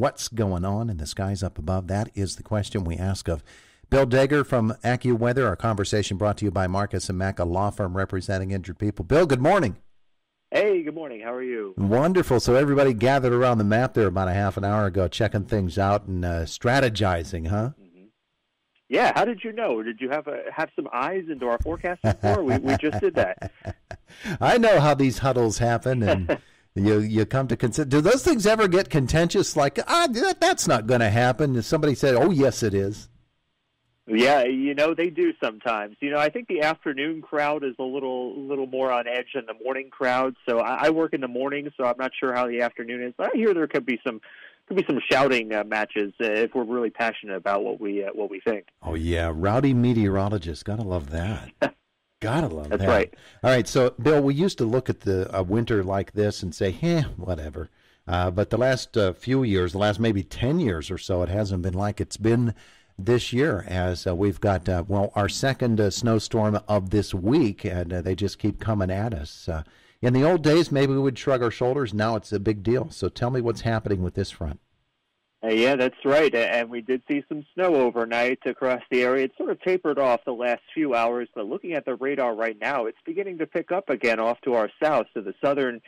What's going on in the skies up above? That is the question we ask of Bill Deger from Accuweather. Our conversation brought to you by Marcus and Mack, a law firm representing injured people. Bill, good morning. Hey, good morning. How are you? Wonderful. So everybody gathered around the map there about a half an hour ago, checking things out and strategizing, huh? Mm-hmm. Yeah. How did you know? Did you have some eyes into our forecast before? We just did that. I know how these huddles happen, and you come to consider. Do those things ever get contentious? Like, that's not going to happen. Does somebody say, "Oh, yes, it is"? Yeah, they do sometimes. I think the afternoon crowd is a little more on edge than the morning crowd. So I work in the morning, so I'm not sure how the afternoon is. But I hear there could be some shouting matches if we're really passionate about what we think. Oh yeah, rowdy meteorologists, gotta love that. Gotta love that. That's right. All right, so Bill, we used to look at a winter like this and say, whatever. But the last few years, the last maybe 10 years or so, it hasn't been like it's been this year, as we've got, our second snowstorm of this week, and they just keep coming at us. In the old days, maybe we would shrug our shoulders. Now it's a big deal. So tell me what's happening with this front. Yeah, that's right. And we did see some snow overnight across the area. It sort of tapered off the last few hours, but looking at the radar right now, it's beginning to pick up again off to our south. So the southern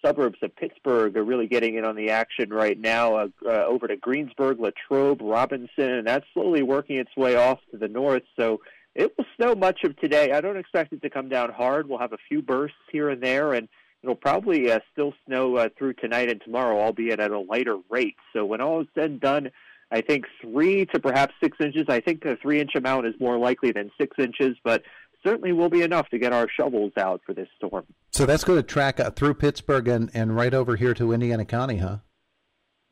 suburbs of Pittsburgh are really getting in on the action right now, over to Greensburg, Latrobe, Robinson, and that's slowly working its way off to the north. So it will snow much of today. I don't expect it to come down hard. We'll have a few bursts here and there, and it'll probably still snow through tonight and tomorrow, albeit at a lighter rate. So when all is said and done, I think 3 to perhaps 6 inches. I think a 3-inch amount is more likely than 6 inches, but certainly will be enough to get our shovels out for this storm. So that's going to track through Pittsburgh and right over here to Indiana County, huh?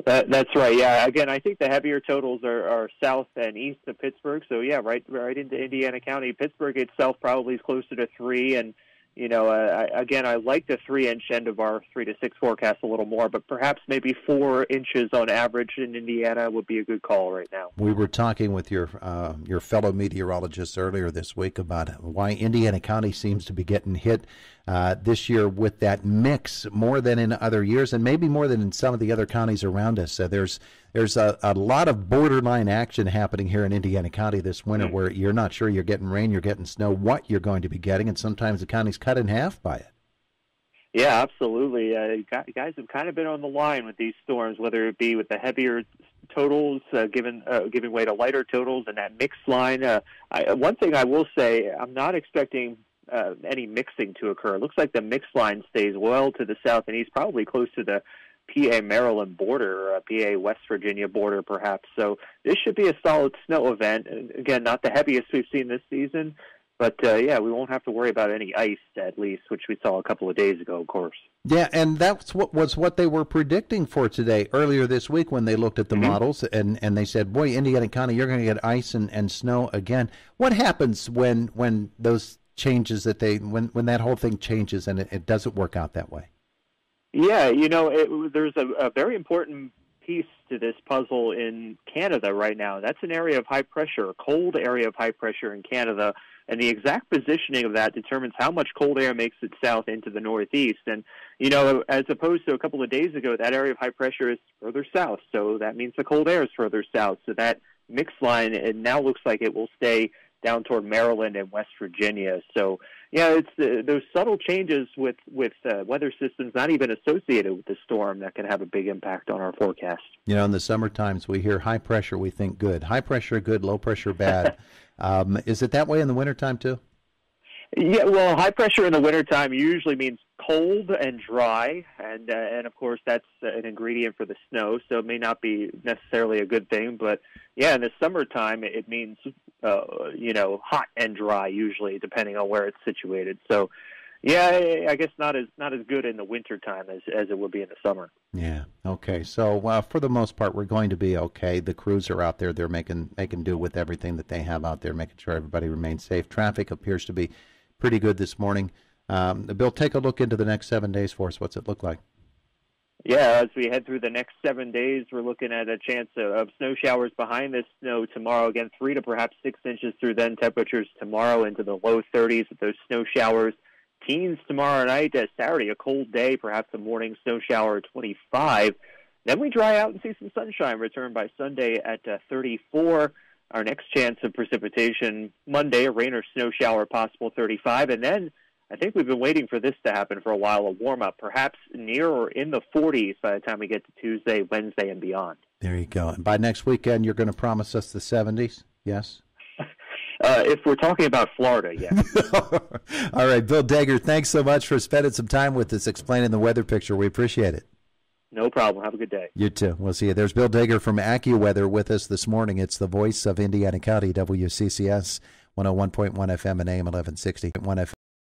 That's right. Yeah. Again, I think the heavier totals are south and east of Pittsburgh. So yeah, right into Indiana County. Pittsburgh itself probably is closer to 3, and I like the 3-inch end of our 3 to 6 forecast a little more, but perhaps maybe 4 inches on average in Indiana would be a good call right now. We were talking with your fellow meteorologists earlier this week about why Indiana County seems to be getting hit this year with that mix more than in other years, and maybe more than in some of the other counties around us. There's a lot of borderline action happening here in Indiana County this winter, where you're not sure you're getting rain, you're getting snow, what you're going to be getting, and sometimes the county's cut in half by it. Yeah, absolutely. Guys have kind of been on the line with these storms, whether it be with the heavier totals giving way to lighter totals and that mixed line. One thing I will say, I'm not expecting any mixing to occur. It looks like the mixed line stays well to the south and east, probably close to the PA-Maryland border, PA-West Virginia border perhaps. So this should be a solid snow event. And again, not the heaviest we've seen this season, but we won't have to worry about any ice, at least, which we saw a couple of days ago, of course. Yeah, and that's what they were predicting for today, earlier this week when they looked at the models, and they said, boy, Indiana County, you're going to get ice and snow again. What happens when those changes when that whole thing changes and it doesn't work out that way? Yeah, there's a very important piece to this puzzle in Canada right now. That's an area of high pressure, a cold area of high pressure in Canada, and the exact positioning of that determines how much cold air makes it south into the northeast. And, as opposed to a couple of days ago, that area of high pressure is further south, so that means the cold air is further south. So that mixed line, it now looks like it will stay down toward Maryland and West Virginia. So, yeah, it's those subtle changes with weather systems not even associated with the storm that can have a big impact on our forecast. In the summer times, we hear high pressure, we think good. High pressure, good. Low pressure, bad. Is it that way in the wintertime, too? Yeah, well, high pressure in the wintertime usually means cold and dry, and of course that's an ingredient for the snow, so it may not be necessarily a good thing. But yeah, in the summertime it means hot and dry usually, depending on where it's situated. So yeah, I guess not as good in the wintertime as it would be in the summer. Yeah. Okay. So for the most part, we're going to be okay. The crews are out there; they're making do with everything that they have out there, making sure everybody remains safe. Traffic appears to be pretty good this morning. Bill, take a look into the next 7 days for us. What's it look like? Yeah, as we head through the next 7 days, we're looking at a chance of snow showers behind this snow tomorrow. Again, 3 to perhaps 6 inches through then. Temperatures tomorrow into the low 30s with those snow showers. Teens tomorrow night. Saturday, a cold day, perhaps a morning snow shower at 25. Then we dry out and see some sunshine return by Sunday at 34. Our next chance of precipitation Monday, a rain or snow shower possible, 35. And then I think we've been waiting for this to happen for a while, a warm-up, perhaps near or in the 40s by the time we get to Tuesday, Wednesday, and beyond. There you go. And by next weekend, you're going to promise us the 70s? Yes? If we're talking about Florida, yes. All right, Bill Deger, thanks so much for spending some time with us explaining the weather picture. We appreciate it. No problem. Have a good day. You too. We'll see you. There's Bill Deger from Accuweather with us this morning. It's the voice of Indiana County, WCCS 101.1 FM and AM 1160. 1 FM.